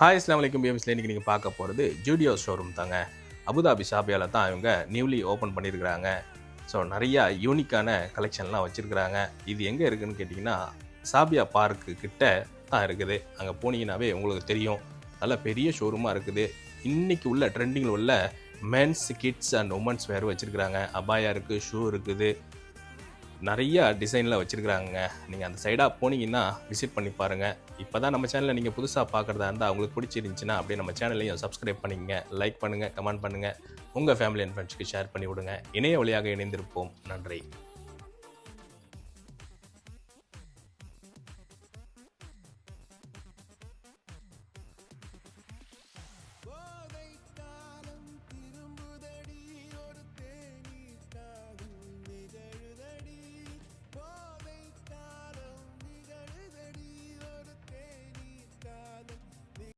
Hi அஸ்ஸலாமு அலைக்கும் பிஎம்ஸ்ல இன்றைக்கி நீங்கள் பார்க்க போகிறது ஜூடியோ ஷோரூம் தாங்க. அபுதாபி ஷாபியாவில் தான் இவங்க நியூலி ஓப்பன் பண்ணியிருக்கிறாங்க. ஸோ நிறையா யூனிக்கான கலெக்ஷன்லாம் வச்சுருக்கிறாங்க. இது எங்கே இருக்குதுன்னு கேட்டிங்கன்னா சாபியா பார்க்கு கிட்ட தான் இருக்குது. அங்கே போனீங்கன்னாவே உங்களுக்கு தெரியும், நல்ல பெரிய ஷோரூமாக இருக்குது. இன்றைக்கி உள்ள ட்ரெண்டிங்கில் உள்ள men's kids and women's wear வச்சுருக்கிறாங்க. அபாயா இருக்குது, ஷூ இருக்குது, நிறைய டிசைனில் வச்சுருக்கிறாங்க. நீங்கள் அந்த சைடாக போனீங்கன்னா விசிட் பண்ணி பாருங்கள். இப்போ தான் நம்ம சேனலை நீங்கள் புதுசாக பார்க்குறதா இருந்தால் உங்களுக்கு பிடிச்சிருந்துச்சின்னா அப்படியே நம்ம சேனலையும் சப்ஸ்கிரைப் பண்ணிக்கங்க, லைக் பண்ணுங்கள், கமெண்ட் பண்ணுங்கள், உங்கள் ஃபேமிலி அண்ட் ஃப்ரெண்ட்ஸ்க்கு ஷேர் பண்ணி விடுங்க. இணைய வழியாக இணைந்திருப்போம். நன்றி.